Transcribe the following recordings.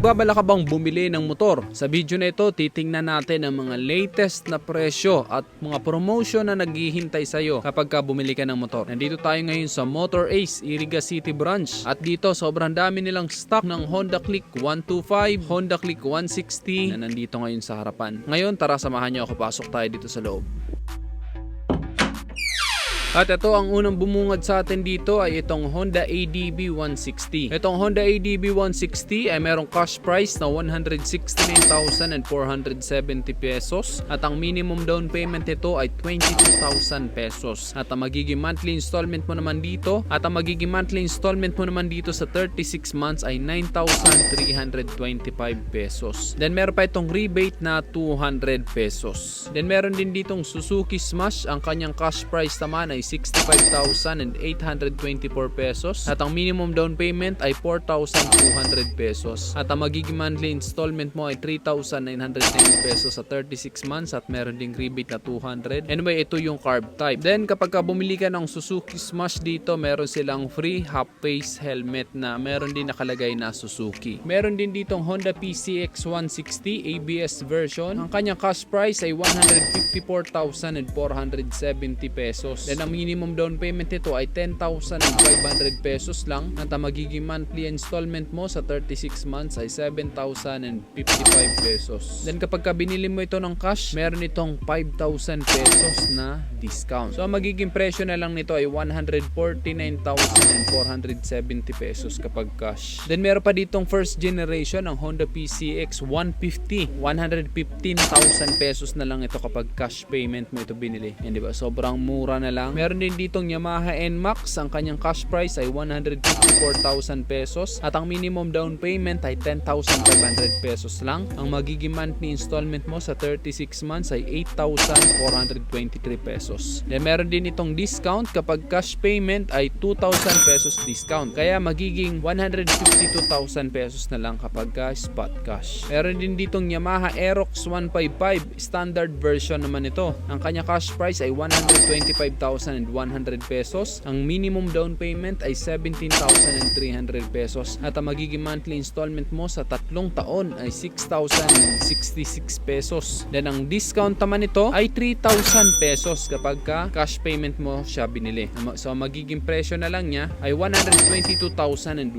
Nagbabalak ka bang bumili ng motor? Sa video na ito, titingnan natin ang mga latest na presyo at mga promotion na naghihintay sa'yo kapag ka bumili ka ng motor. Nandito tayo ngayon sa Motor Ace, Iriga City Branch. At dito, sobrang dami nilang stock ng Honda Click 125, Honda Click 160 na nandito ngayon sa harapan. Ngayon, tara samahan niyo ako, pasok tayo dito sa loob. At ito, ang unang bumungad sa atin dito ay itong Honda ADB 160. Itong Honda ADB 160 ay merong cash price na 169,470 pesos at ang minimum down payment nito ay 22,000 pesos. At ang magiging monthly installment mo naman dito sa 36 months ay 9,325 pesos. Then meron pa itong rebate na 200 pesos. Then meron din ditong Suzuki Smash, ang kanyang cash price naman ay 65,824 pesos at ang minimum down payment ay 4,200 pesos at ang magiging monthly installment mo ay 3,990 pesos sa 36 months at meron ding rebate na 200. Anyway, ito yung carb type. Then kapag ka bumili ka ng Suzuki Smash dito, meron silang free half face helmet na meron din nakalagay na Suzuki. Meron din ditong Honda PCX 160 ABS version. Ang kanyang cash price ay 154,470 pesos. Then ang minimum down payment nito ay 10,500 pesos lang at ang magiging monthly installment mo sa 36 months ay 7,055 pesos. Then kapag ka binili mo ito ng cash, meron itong 5,000 pesos na discount. So ang magiging presyo na lang nito ay 149,470 pesos kapag cash. Then meron pa ditong first generation ng Honda PCX 150. 115,000 pesos na lang ito kapag cash payment mo ito binili. Yan, diba? Sobrang mura na lang. Meron din ditong Yamaha NMAX. Ang kanyang cash price ay 154,000 pesos at ang minimum down payment ay 10,500 pesos lang. Ang magiging monthly installment mo sa 36 months ay 8,423 pesos. Then meron din itong discount kapag cash payment ay 2,000 pesos discount. Kaya magiging 152,000 pesos na lang kapag spot cash. Meron din ditong Yamaha Aerox 155 standard version naman ito. Ang kanyang cash price ay 125,100 pesos. Ang minimum down payment ay 17,300 pesos at ang magiging monthly installment mo sa 3 taon ay 6,066 pesos. Then ang discount naman nito ay 3,000 pesos kapag cash payment mo siya binili. So ang magiging presyo na lang niya ay 122,100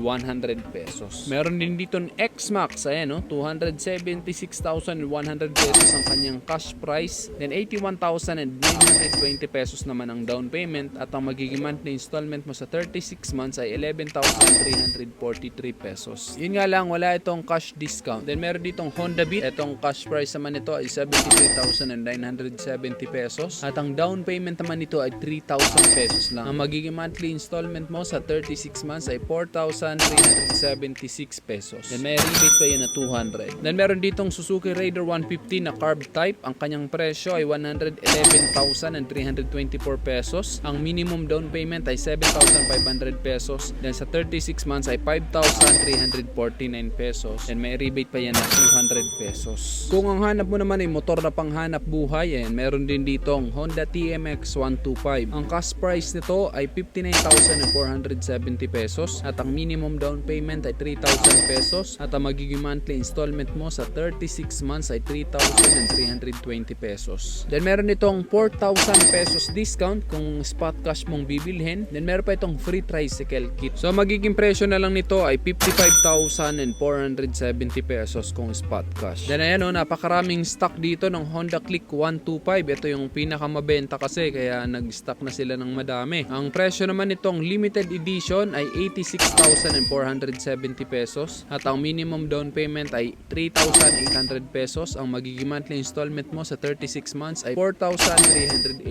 pesos. Meron din dito ng X-Max, ayan, 276,100 pesos ang kanyang cash price. Then 81,920 pesos naman ang down payment at ang magiging monthly installment mo sa 36 months ay 11,343 pesos. Yun nga lang, wala itong cash discount. Then meron ditong Honda Beat. Itong cash price naman nito ay 73,970 pesos at ang down payment naman nito ay 3,000 pesos lang. Ang magiging monthly installment mo sa 36 months ay 4,376 pesos. Then may rebate pa yun na 200. Then meron ditong Suzuki Raider 150 na carb type. Ang kanyang presyo ay 111,324 pesos. Ang minimum down payment ay 7,500 pesos. Then sa 36 months ay 5,349 pesos. Then may rebate pa yan na 200 pesos. Kung ang hanap mo naman ay motor na panghanap buhay, meron din ditong Honda TMX 125. Ang cash price nito ay 59,470 pesos at ang minimum down payment ay 3,000 pesos at ang magiging monthly installment mo sa 36 months ay 3,320 pesos. Then meron itong 4,000 pesos discount kung spot cash mong bibilhin. Then meron pa itong free tricycle kit. So magiging presyo na lang nito ay 55,470 pesos kung spot cash. Then ayan, napakaraming stock dito ng Honda Click 125. Ito yung pinakamabenta kasi kaya nag-stock na sila ng madami. Ang presyo naman nitong limited edition ay 86,470 pesos at ang minimum down payment ay 3,800 pesos. Ang magiging monthly installment mo sa 36 months ay 4,382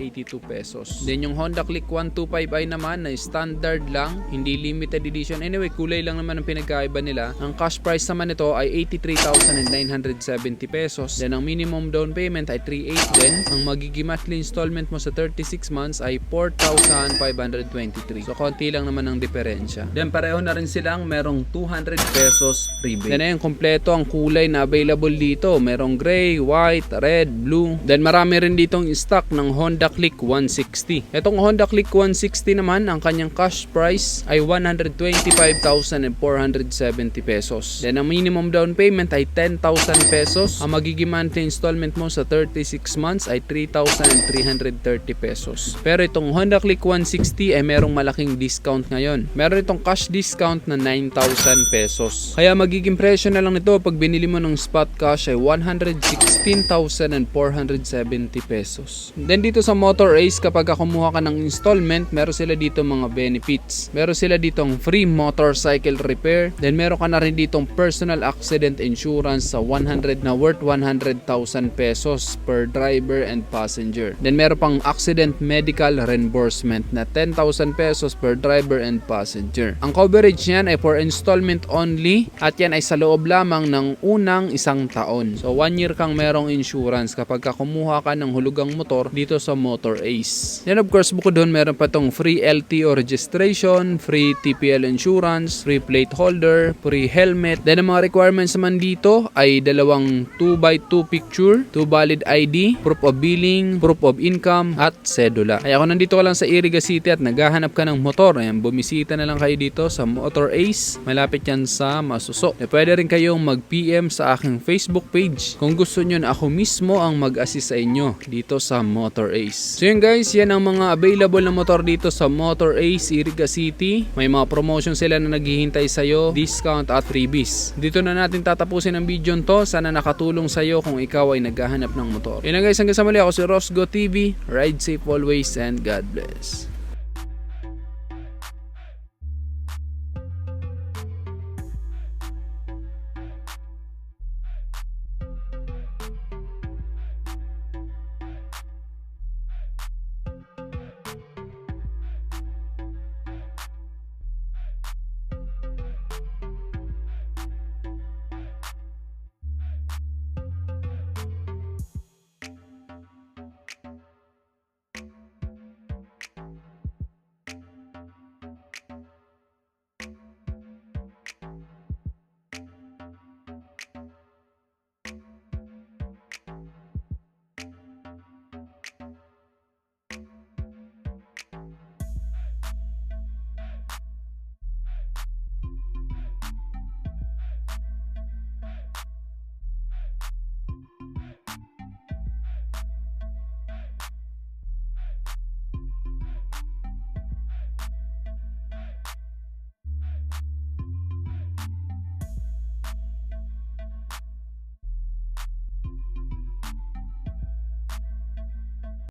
pesos. Then yung Honda Click 125 ay naman na standard lang, hindi limited edition. Anyway, kulay lang naman ang pinagkaiba nila. Ang cash price naman nito ay 83,970 pesos. Then ang minimum down payment ay 3,800 din. Ang magiging monthly installment mo sa 36 months ay 4,523. So konti lang naman ang diferensya. Then pareho na rin silang merong 200 pesos rebate. Then ayun, kompleto ang kulay na available dito. Merong gray, white, red, blue. Then marami rin ditong stock ng Honda Click 160. Itong Honda Click 160 naman, ang kanyang cash price ay 125,470 pesos. Then ang minimum down payment ay 10,000 pesos. Ang magiging monthly installment mo sa 36 months ay 3,330 pesos. Pero itong Honda Click 160 ay merong malaking discount ngayon. Meron itong cash discount na 9,000 pesos. Kaya magiging presyo na lang nito pag binili mo ng spot cash ay 116,470 pesos. Then dito sa Motor Ace, kapag kumuha ka ng installment, meron sila dito mga benefits. Meron sila ditong free motorcycle repair. Then meron ka na rin ditong personal accident insurance sa 100 na worth 100,000 pesos per driver and passenger. Then meron pang accident medical reimbursement na 10,000 pesos per driver and passenger. Ang coverage niyan ay for installment only at yan ay sa loob lamang ng unang isang taon. So 1 year kang merong insurance kapag kumuha ka ng hulugang motor dito sa Motor Ace. Then of course, bukod doon meron pa tong free LTO registration, free TPL insurance, free plate holder, free helmet. Then ang mga requirements naman dito ay dalawang 2x2 picture, 2 valid ID, proof of billing, proof of income, at sedula. Kaya kung nandito ka lang sa Iriga City at naghahanap ka ng motor, ayan, bumisita na lang kayo dito sa Motor Ace. Malapit yan sa Masuso. Pwede rin kayong mag-PM sa aking Facebook page kung gusto nyo na ako mismo ang mag-assist sa inyo dito sa Motor Ace. So yun guys, yan ang mga available na motor dito sa Motor Ace, Iriga City. May mga promotion sila na naghihintay sa'yo, discount at freebies. Dito na natin tatapusin ang video to. Sana nakatulong sa'yo kung ikaw ay naghahanap ng motor. Yun na guys, hanggang sa muli, ako si Rosgo TV. Ride safe always and God bless.